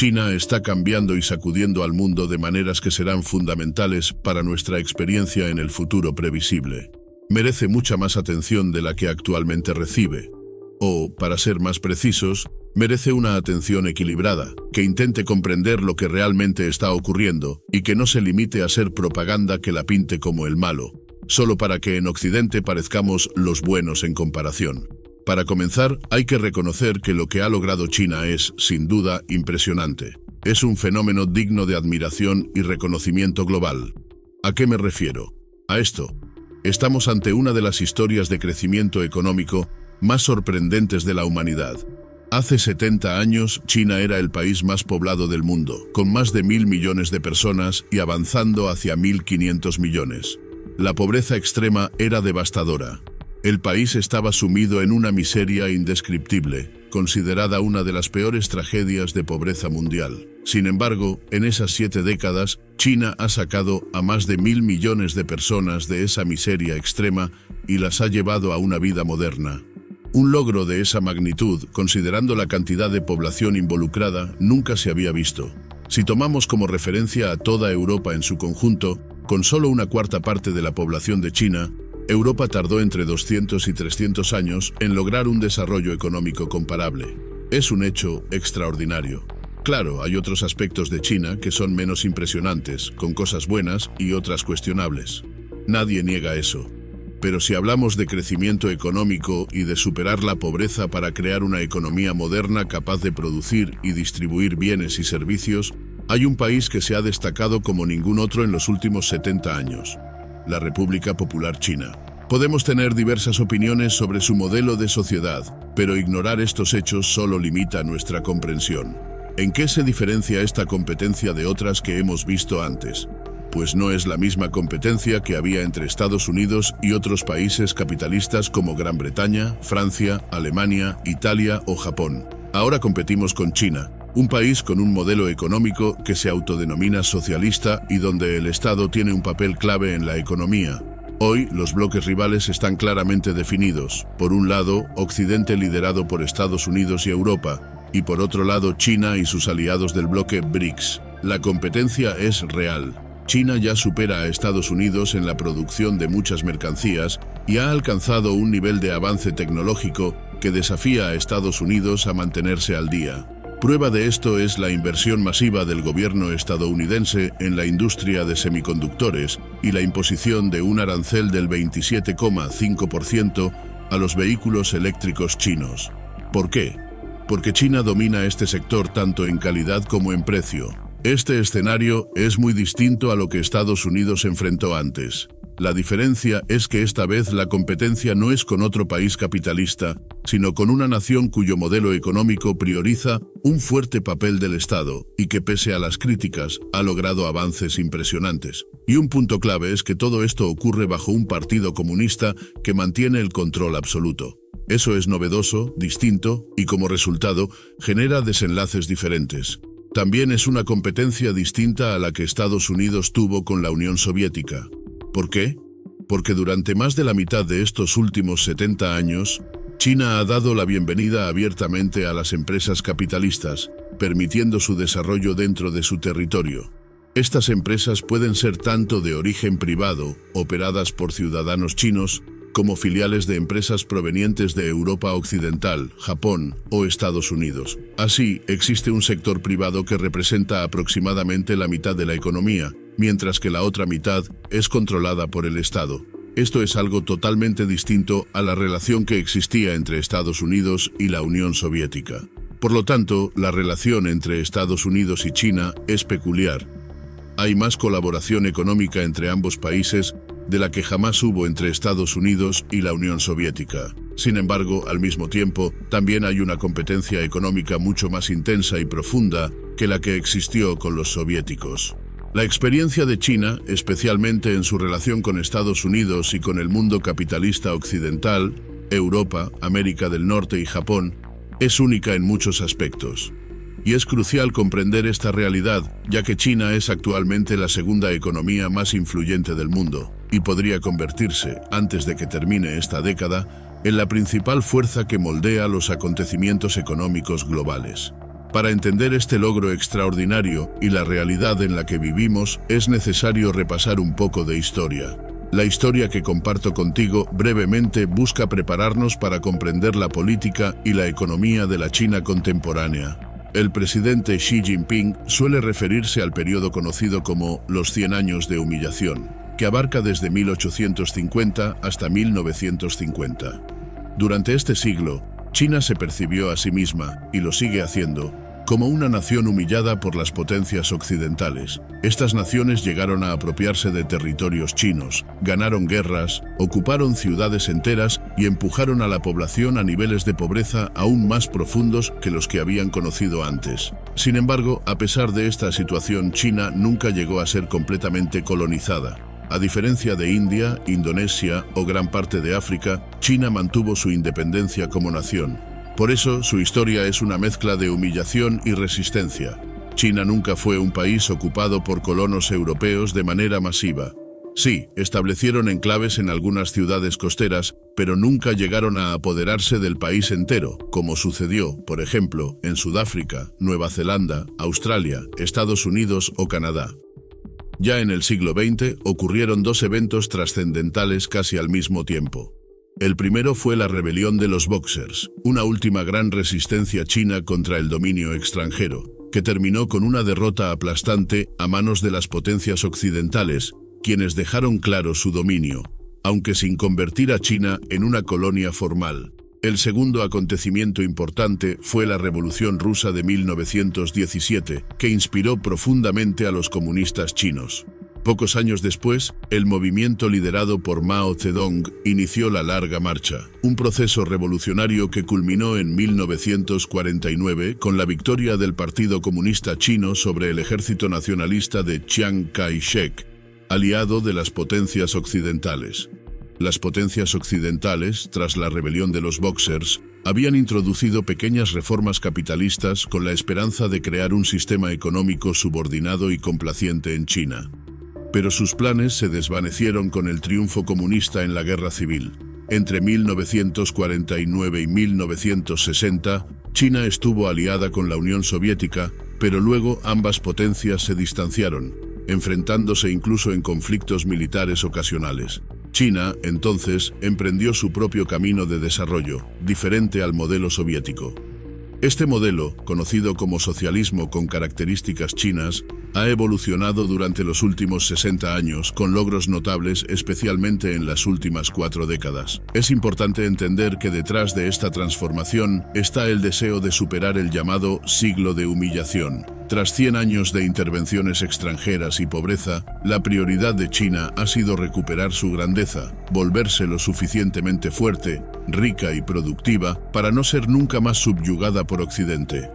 China está cambiando y sacudiendo al mundo de maneras que serán fundamentales para nuestra experiencia en el futuro previsible. Merece mucha más atención de la que actualmente recibe. O, para ser más precisos, merece una atención equilibrada, que intente comprender lo que realmente está ocurriendo y que no se limite a ser propaganda que la pinte como el malo, solo para que en Occidente parezcamos los buenos en comparación. Para comenzar, hay que reconocer que lo que ha logrado China es, sin duda, impresionante. Es un fenómeno digno de admiración y reconocimiento global. ¿A qué me refiero? A esto. Estamos ante una de las historias de crecimiento económico más sorprendentes de la humanidad. Hace 70 años, China era el país más poblado del mundo, con más de 1.000 millones de personas y avanzando hacia 1.500 millones. La pobreza extrema era devastadora. El país estaba sumido en una miseria indescriptible, considerada una de las peores tragedias de pobreza mundial. Sin embargo, en esas 7 décadas, China ha sacado a más de 1.000 millones de personas de esa miseria extrema y las ha llevado a una vida moderna. Un logro de esa magnitud, considerando la cantidad de población involucrada, nunca se había visto. Si tomamos como referencia a toda Europa en su conjunto, con solo una cuarta parte de la población de China, Europa tardó entre 200 y 300 años en lograr un desarrollo económico comparable. Es un hecho extraordinario. Claro, hay otros aspectos de China que son menos impresionantes, con cosas buenas y otras cuestionables. Nadie niega eso. Pero si hablamos de crecimiento económico y de superar la pobreza para crear una economía moderna capaz de producir y distribuir bienes y servicios, hay un país que se ha destacado como ningún otro en los últimos 70 años. La República Popular China. Podemos tener diversas opiniones sobre su modelo de sociedad, pero ignorar estos hechos solo limita nuestra comprensión. ¿En qué se diferencia esta competencia de otras que hemos visto antes? Pues no es la misma competencia que había entre Estados Unidos y otros países capitalistas como Gran Bretaña, Francia, Alemania, Italia o Japón. Ahora competimos con China, un país con un modelo económico que se autodenomina socialista y donde el Estado tiene un papel clave en la economía. Hoy, los bloques rivales están claramente definidos. Por un lado, Occidente liderado por Estados Unidos y Europa, y por otro lado, China y sus aliados del bloque BRICS. La competencia es real. China ya supera a Estados Unidos en la producción de muchas mercancías y ha alcanzado un nivel de avance tecnológico que desafía a Estados Unidos a mantenerse al día. Prueba de esto es la inversión masiva del gobierno estadounidense en la industria de semiconductores y la imposición de un arancel del 27,5% a los vehículos eléctricos chinos. ¿Por qué? Porque China domina este sector tanto en calidad como en precio. Este escenario es muy distinto a lo que Estados Unidos enfrentó antes. La diferencia es que esta vez la competencia no es con otro país capitalista, sino con una nación cuyo modelo económico prioriza un fuerte papel del Estado y que, pese a las críticas, ha logrado avances impresionantes. Y un punto clave es que todo esto ocurre bajo un partido comunista que mantiene el control absoluto. Eso es novedoso, distinto y, como resultado, genera desenlaces diferentes. También es una competencia distinta a la que Estados Unidos tuvo con la Unión Soviética. ¿Por qué? Porque durante más de la mitad de estos últimos 70 años, China ha dado la bienvenida abiertamente a las empresas capitalistas, permitiendo su desarrollo dentro de su territorio. Estas empresas pueden ser tanto de origen privado, operadas por ciudadanos chinos, como filiales de empresas provenientes de Europa Occidental, Japón o Estados Unidos. Así, existe un sector privado que representa aproximadamente la mitad de la economía, mientras que la otra mitad es controlada por el Estado. Esto es algo totalmente distinto a la relación que existía entre Estados Unidos y la Unión Soviética. Por lo tanto, la relación entre Estados Unidos y China es peculiar. Hay más colaboración económica entre ambos países de la que jamás hubo entre Estados Unidos y la Unión Soviética. Sin embargo, al mismo tiempo, también hay una competencia económica mucho más intensa y profunda que la que existió con los soviéticos. La experiencia de China, especialmente en su relación con Estados Unidos y con el mundo capitalista occidental, Europa, América del Norte y Japón, es única en muchos aspectos. Y es crucial comprender esta realidad, ya que China es actualmente la segunda economía más influyente del mundo, y podría convertirse, antes de que termine esta década, en la principal fuerza que moldea los acontecimientos económicos globales. Para entender este logro extraordinario y la realidad en la que vivimos, es necesario repasar un poco de historia. La historia que comparto contigo brevemente busca prepararnos para comprender la política y la economía de la China contemporánea. El presidente Xi Jinping suele referirse al periodo conocido como los 100 años de humillación, que abarca desde 1850 hasta 1950. Durante este siglo, China se percibió a sí misma, y lo sigue haciendo, como una nación humillada por las potencias occidentales. Estas naciones llegaron a apropiarse de territorios chinos, ganaron guerras, ocuparon ciudades enteras y empujaron a la población a niveles de pobreza aún más profundos que los que habían conocido antes. Sin embargo, a pesar de esta situación, China nunca llegó a ser completamente colonizada. A diferencia de India, Indonesia o gran parte de África, China mantuvo su independencia como nación. Por eso, su historia es una mezcla de humillación y resistencia. China nunca fue un país ocupado por colonos europeos de manera masiva. Sí, establecieron enclaves en algunas ciudades costeras, pero nunca llegaron a apoderarse del país entero, como sucedió, por ejemplo, en Sudáfrica, Nueva Zelanda, Australia, Estados Unidos o Canadá. Ya en el siglo XX ocurrieron dos eventos trascendentales casi al mismo tiempo. El primero fue la rebelión de los Boxers, una última gran resistencia china contra el dominio extranjero, que terminó con una derrota aplastante a manos de las potencias occidentales, quienes dejaron claro su dominio, aunque sin convertir a China en una colonia formal. El segundo acontecimiento importante fue la Revolución Rusa de 1917, que inspiró profundamente a los comunistas chinos. Pocos años después, el movimiento liderado por Mao Zedong inició la Larga Marcha, un proceso revolucionario que culminó en 1949 con la victoria del Partido Comunista Chino sobre el ejército nacionalista de Chiang Kai-shek, aliado de las potencias occidentales. Las potencias occidentales, tras la rebelión de los Boxers, habían introducido pequeñas reformas capitalistas con la esperanza de crear un sistema económico subordinado y complaciente en China. Pero sus planes se desvanecieron con el triunfo comunista en la Guerra Civil. Entre 1949 y 1960, China estuvo aliada con la Unión Soviética, pero luego ambas potencias se distanciaron, enfrentándose incluso en conflictos militares ocasionales. China, entonces, emprendió su propio camino de desarrollo, diferente al modelo soviético. Este modelo, conocido como socialismo con características chinas, ha evolucionado durante los últimos 60 años, con logros notables especialmente en las últimas 4 décadas. Es importante entender que detrás de esta transformación está el deseo de superar el llamado siglo de humillación. Tras 100 años de intervenciones extranjeras y pobreza, la prioridad de China ha sido recuperar su grandeza, volverse lo suficientemente fuerte, rica y productiva para no ser nunca más subyugada por Occidente.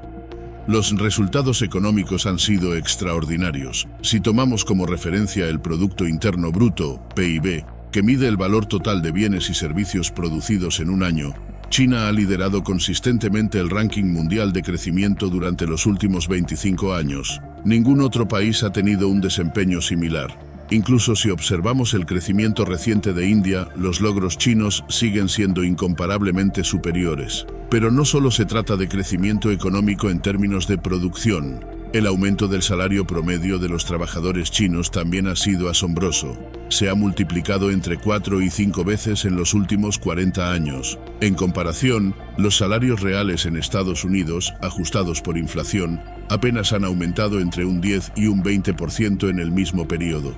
Los resultados económicos han sido extraordinarios. Si tomamos como referencia el Producto Interno Bruto, PIB, que mide el valor total de bienes y servicios producidos en un año, China ha liderado consistentemente el ranking mundial de crecimiento durante los últimos 25 años. Ningún otro país ha tenido un desempeño similar. Incluso si observamos el crecimiento reciente de India, los logros chinos siguen siendo incomparablemente superiores. Pero no solo se trata de crecimiento económico en términos de producción. El aumento del salario promedio de los trabajadores chinos también ha sido asombroso. Se ha multiplicado entre 4 y 5 veces en los últimos 40 años. En comparación, los salarios reales en Estados Unidos, ajustados por inflación, apenas han aumentado entre un 10 y un 20% en el mismo periodo.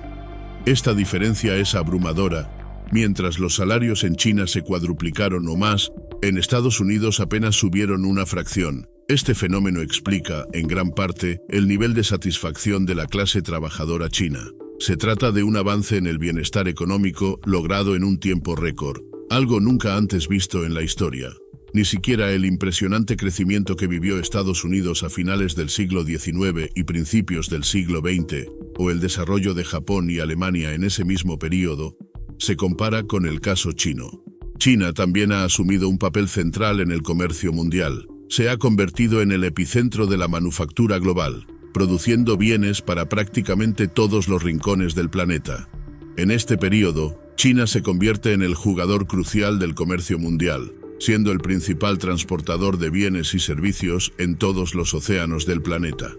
Esta diferencia es abrumadora. Mientras los salarios en China se cuadruplicaron o más, en Estados Unidos apenas subieron una fracción. Este fenómeno explica, en gran parte, el nivel de satisfacción de la clase trabajadora china. Se trata de un avance en el bienestar económico logrado en un tiempo récord, algo nunca antes visto en la historia. Ni siquiera el impresionante crecimiento que vivió Estados Unidos a finales del siglo XIX y principios del siglo XX, o el desarrollo de Japón y Alemania en ese mismo período, se compara con el caso chino. China también ha asumido un papel central en el comercio mundial. Se ha convertido en el epicentro de la manufactura global, produciendo bienes para prácticamente todos los rincones del planeta. En este periodo, China se convierte en el jugador crucial del comercio mundial. siendo el principal transportador de bienes y servicios en todos los océanos del planeta.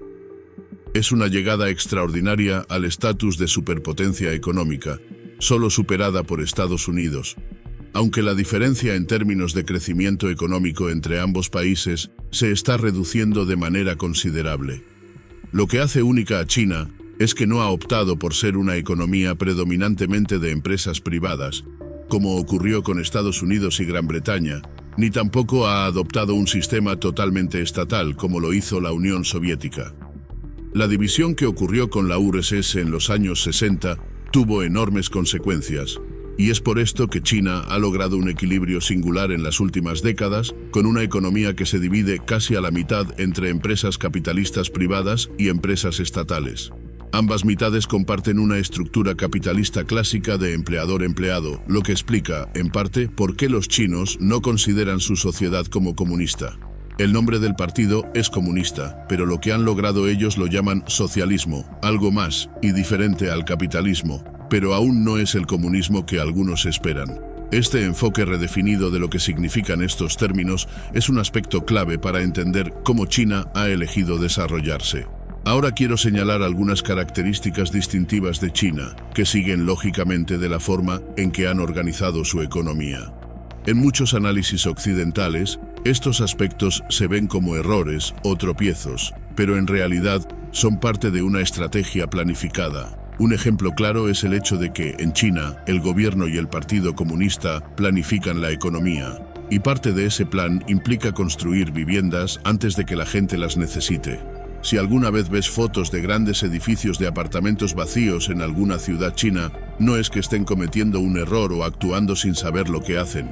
Es una llegada extraordinaria al estatus de superpotencia económica, solo superada por Estados Unidos, aunque la diferencia en términos de crecimiento económico entre ambos países se está reduciendo de manera considerable. Lo que hace única a China es que no ha optado por ser una economía predominantemente de empresas privadas, como ocurrió con Estados Unidos y Gran Bretaña, ni tampoco ha adoptado un sistema totalmente estatal como lo hizo la Unión Soviética. La división que ocurrió con la URSS en los años 60 tuvo enormes consecuencias, y es por esto que China ha logrado un equilibrio singular en las últimas décadas, con una economía que se divide casi a la mitad entre empresas capitalistas privadas y empresas estatales. Ambas mitades comparten una estructura capitalista clásica de empleador-empleado, lo que explica, en parte, por qué los chinos no consideran su sociedad como comunista. El nombre del partido es comunista, pero lo que han logrado ellos lo llaman socialismo, algo más y diferente al capitalismo, pero aún no es el comunismo que algunos esperan. Este enfoque redefinido de lo que significan estos términos es un aspecto clave para entender cómo China ha elegido desarrollarse. Ahora quiero señalar algunas características distintivas de China, que siguen lógicamente de la forma en que han organizado su economía. En muchos análisis occidentales, estos aspectos se ven como errores o tropiezos, pero en realidad son parte de una estrategia planificada. Un ejemplo claro es el hecho de que, en China, el gobierno y el Partido Comunista planifican la economía, y parte de ese plan implica construir viviendas antes de que la gente las necesite. Si alguna vez ves fotos de grandes edificios de apartamentos vacíos en alguna ciudad china, no es que estén cometiendo un error o actuando sin saber lo que hacen.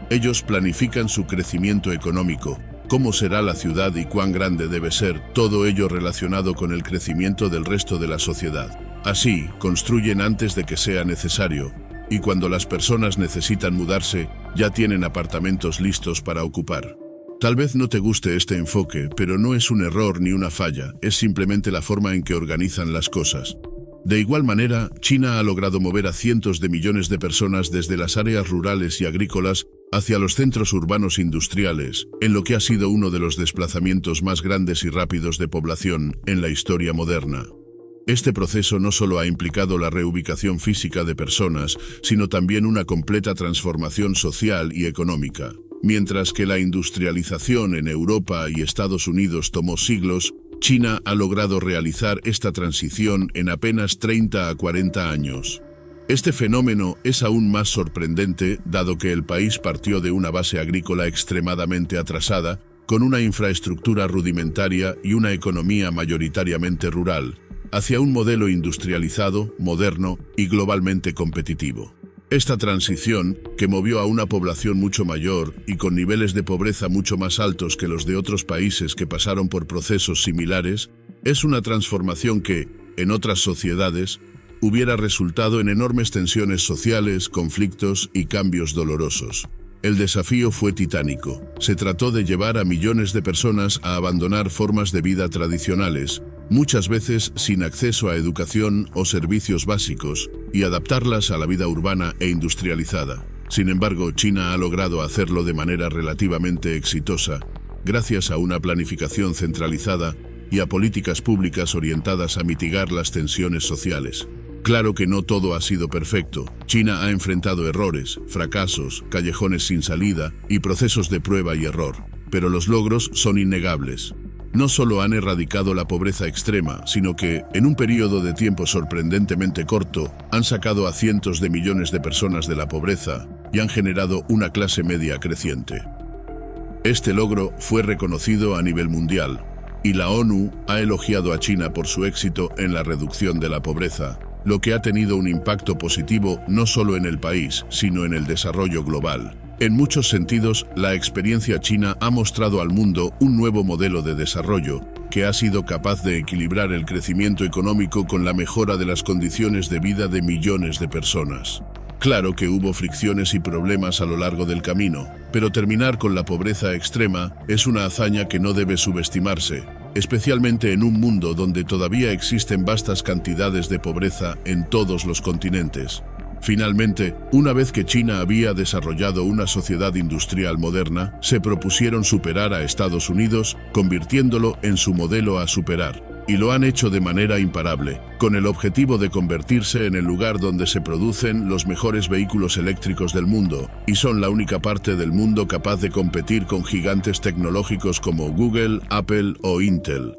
Ellos planifican su crecimiento económico, cómo será la ciudad y cuán grande debe ser, todo ello relacionado con el crecimiento del resto de la sociedad. Así, construyen antes de que sea necesario, y cuando las personas necesitan mudarse, ya tienen apartamentos listos para ocupar. Tal vez no te guste este enfoque, pero no es un error ni una falla, es simplemente la forma en que organizan las cosas. De igual manera, China ha logrado mover a cientos de millones de personas desde las áreas rurales y agrícolas hacia los centros urbanos industriales, en lo que ha sido uno de los desplazamientos más grandes y rápidos de población en la historia moderna. Este proceso no solo ha implicado la reubicación física de personas, sino también una completa transformación social y económica. Mientras que la industrialización en Europa y Estados Unidos tomó siglos, China ha logrado realizar esta transición en apenas 30 a 40 años. Este fenómeno es aún más sorprendente, dado que el país partió de una base agrícola extremadamente atrasada, con una infraestructura rudimentaria y una economía mayoritariamente rural, hacia un modelo industrializado, moderno y globalmente competitivo. Esta transición, que movió a una población mucho mayor y con niveles de pobreza mucho más altos que los de otros países que pasaron por procesos similares, es una transformación que, en otras sociedades, hubiera resultado en enormes tensiones sociales, conflictos y cambios dolorosos. El desafío fue titánico. Se trató de llevar a millones de personas a abandonar formas de vida tradicionales, muchas veces sin acceso a educación o servicios básicos, y adaptarlas a la vida urbana e industrializada. Sin embargo, China ha logrado hacerlo de manera relativamente exitosa, gracias a una planificación centralizada y a políticas públicas orientadas a mitigar las tensiones sociales. Claro que no todo ha sido perfecto. China ha enfrentado errores, fracasos, callejones sin salida y procesos de prueba y error. Pero los logros son innegables. No solo han erradicado la pobreza extrema, sino que, en un periodo de tiempo sorprendentemente corto, han sacado a cientos de millones de personas de la pobreza y han generado una clase media creciente. Este logro fue reconocido a nivel mundial, y la ONU ha elogiado a China por su éxito en la reducción de la pobreza, lo que ha tenido un impacto positivo no solo en el país, sino en el desarrollo global. En muchos sentidos, la experiencia china ha mostrado al mundo un nuevo modelo de desarrollo que ha sido capaz de equilibrar el crecimiento económico con la mejora de las condiciones de vida de millones de personas. Claro que hubo fricciones y problemas a lo largo del camino, pero terminar con la pobreza extrema es una hazaña que no debe subestimarse, especialmente en un mundo donde todavía existen vastas cantidades de pobreza en todos los continentes. Finalmente, una vez que China había desarrollado una sociedad industrial moderna, se propusieron superar a Estados Unidos, convirtiéndolo en su modelo a superar. Y lo han hecho de manera imparable, con el objetivo de convertirse en el lugar donde se producen los mejores vehículos eléctricos del mundo, y son la única parte del mundo capaz de competir con gigantes tecnológicos como Google, Apple o Intel.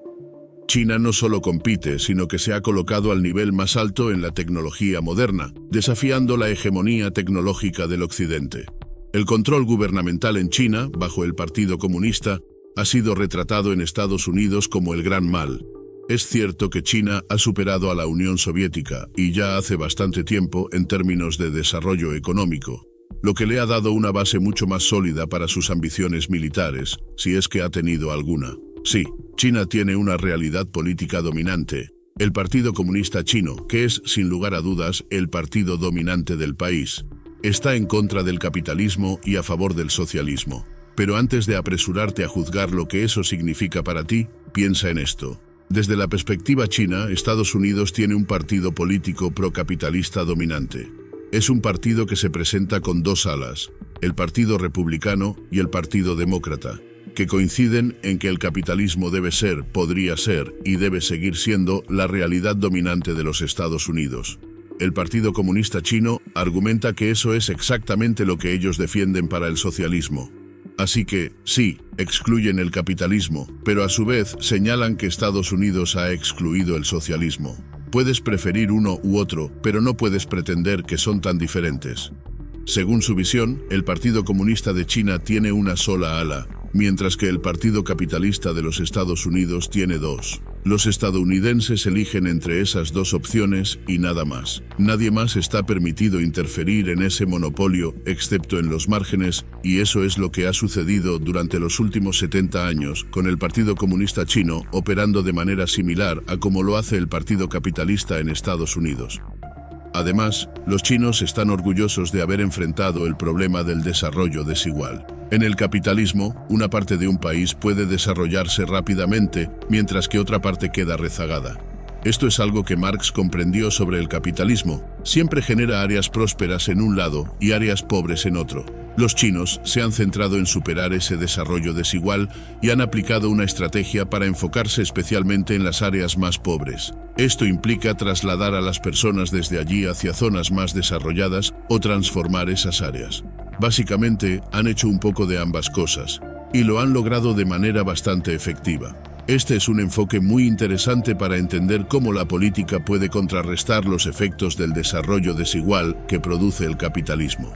China no solo compite, sino que se ha colocado al nivel más alto en la tecnología moderna, desafiando la hegemonía tecnológica del Occidente. El control gubernamental en China, bajo el Partido Comunista, ha sido retratado en Estados Unidos como el gran mal. Es cierto que China ha superado a la Unión Soviética, y ya hace bastante tiempo en términos de desarrollo económico, lo que le ha dado una base mucho más sólida para sus ambiciones militares, si es que ha tenido alguna. Sí, China tiene una realidad política dominante. El Partido Comunista Chino, que es, sin lugar a dudas, el partido dominante del país, está en contra del capitalismo y a favor del socialismo. Pero antes de apresurarte a juzgar lo que eso significa para ti, piensa en esto. Desde la perspectiva china, Estados Unidos tiene un partido político procapitalista dominante. Es un partido que se presenta con dos alas, el Partido Republicano y el Partido Demócrata, que coinciden en que el capitalismo debe ser, podría ser y debe seguir siendo la realidad dominante de los Estados Unidos. El Partido Comunista Chino argumenta que eso es exactamente lo que ellos defienden para el socialismo. Así que, sí, excluyen el capitalismo, pero a su vez señalan que Estados Unidos ha excluido el socialismo. Puedes preferir uno u otro, pero no puedes pretender que son tan diferentes. Según su visión, el Partido Comunista de China tiene una sola ala, mientras que el Partido Capitalista de los Estados Unidos tiene dos. Los estadounidenses eligen entre esas dos opciones y nada más. Nadie más está permitido interferir en ese monopolio, excepto en los márgenes, y eso es lo que ha sucedido durante los últimos 70 años, con el Partido Comunista Chino operando de manera similar a como lo hace el Partido Capitalista en Estados Unidos. Además, los chinos están orgullosos de haber enfrentado el problema del desarrollo desigual. En el capitalismo, una parte de un país puede desarrollarse rápidamente, mientras que otra parte queda rezagada. Esto es algo que Marx comprendió sobre el capitalismo. Siempre genera áreas prósperas en un lado y áreas pobres en otro. Los chinos se han centrado en superar ese desarrollo desigual y han aplicado una estrategia para enfocarse especialmente en las áreas más pobres. Esto implica trasladar a las personas desde allí hacia zonas más desarrolladas o transformar esas áreas. Básicamente, han hecho un poco de ambas cosas, y lo han logrado de manera bastante efectiva. Este es un enfoque muy interesante para entender cómo la política puede contrarrestar los efectos del desarrollo desigual que produce el capitalismo.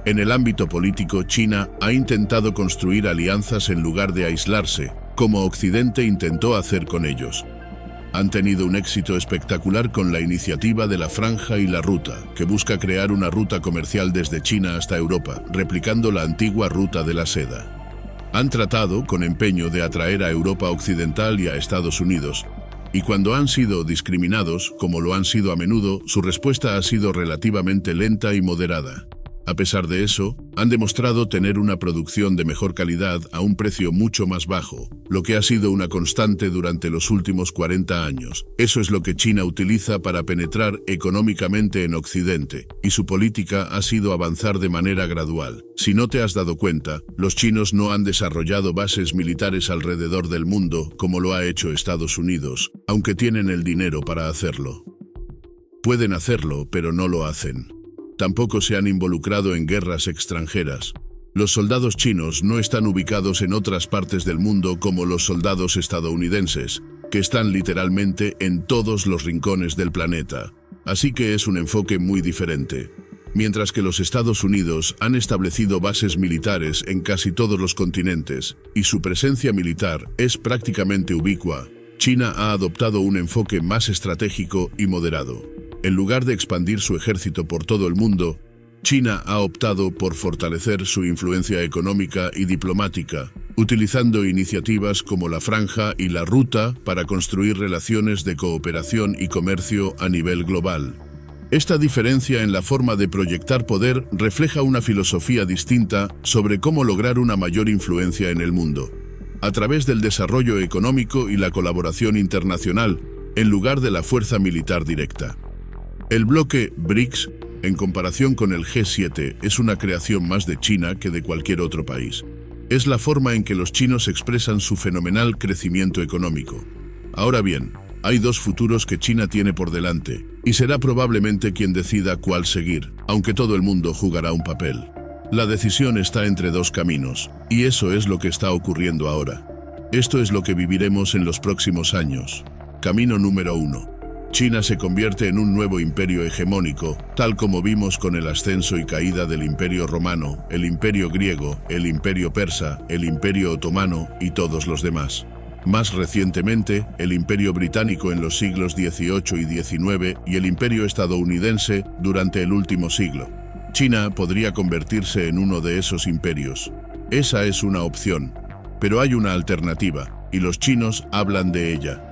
En el ámbito político, China ha intentado construir alianzas en lugar de aislarse, como Occidente intentó hacer con ellos. Han tenido un éxito espectacular con la iniciativa de la Franja y la Ruta, que busca crear una ruta comercial desde China hasta Europa, replicando la antigua ruta de la seda. Han tratado, con empeño, de atraer a Europa Occidental y a Estados Unidos, y cuando han sido discriminados, como lo han sido a menudo, su respuesta ha sido relativamente lenta y moderada. A pesar de eso, han demostrado tener una producción de mejor calidad a un precio mucho más bajo, lo que ha sido una constante durante los últimos 40 años. Eso es lo que China utiliza para penetrar económicamente en Occidente, y su política ha sido avanzar de manera gradual. Si no te has dado cuenta, los chinos no han desarrollado bases militares alrededor del mundo como lo ha hecho Estados Unidos, aunque tienen el dinero para hacerlo. Pueden hacerlo, pero no lo hacen. Tampoco se han involucrado en guerras extranjeras. Los soldados chinos no están ubicados en otras partes del mundo como los soldados estadounidenses, que están literalmente en todos los rincones del planeta. Así que es un enfoque muy diferente. Mientras que los Estados Unidos han establecido bases militares en casi todos los continentes, y su presencia militar es prácticamente ubicua, China ha adoptado un enfoque más estratégico y moderado. En lugar de expandir su ejército por todo el mundo, China ha optado por fortalecer su influencia económica y diplomática, utilizando iniciativas como la Franja y la Ruta para construir relaciones de cooperación y comercio a nivel global. Esta diferencia en la forma de proyectar poder refleja una filosofía distinta sobre cómo lograr una mayor influencia en el mundo, a través del desarrollo económico y la colaboración internacional, en lugar de la fuerza militar directa. El bloque BRICS En comparación con el G7, es una creación más de China que de cualquier otro país. Es la forma en que los chinos expresan su fenomenal crecimiento económico. Ahora bien, hay dos futuros que China tiene por delante, y será probablemente quien decida cuál seguir, aunque todo el mundo jugará un papel. La decisión está entre dos caminos, y eso es lo que está ocurriendo ahora. Esto es lo que viviremos en los próximos años. Camino número 1. China se convierte en un nuevo imperio hegemónico, tal como vimos con el ascenso y caída del Imperio Romano, el Imperio Griego, el Imperio Persa, el Imperio Otomano y todos los demás. Más recientemente, el Imperio Británico en los siglos XVIII y XIX y el Imperio estadounidense durante el último siglo. China podría convertirse en uno de esos imperios. Esa es una opción, pero hay una alternativa, y los chinos hablan de ella.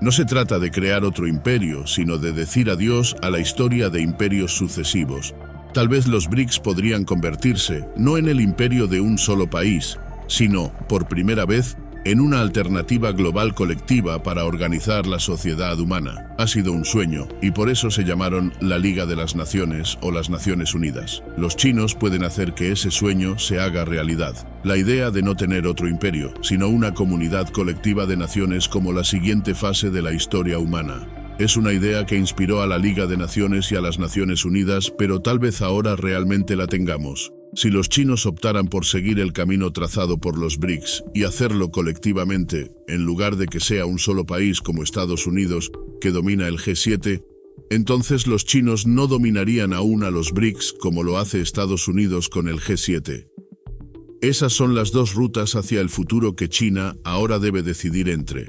No se trata de crear otro imperio, sino de decir adiós a la historia de imperios sucesivos. Tal vez los BRICS podrían convertirse, no en el imperio de un solo país, sino, por primera vez, en una alternativa global colectiva para organizar la sociedad humana. Ha sido un sueño, y por eso se llamaron la Liga de las Naciones o las Naciones Unidas. Los chinos pueden hacer que ese sueño se haga realidad. La idea de no tener otro imperio, sino una comunidad colectiva de naciones como la siguiente fase de la historia humana. Es una idea que inspiró a la Liga de Naciones y a las Naciones Unidas, pero tal vez ahora realmente la tengamos. Si los chinos optaran por seguir el camino trazado por los BRICS y hacerlo colectivamente, en lugar de que sea un solo país como Estados Unidos, que domina el G7, entonces los chinos no dominarían aún a los BRICS como lo hace Estados Unidos con el G7. Esas son las dos rutas hacia el futuro que China ahora debe decidir entre.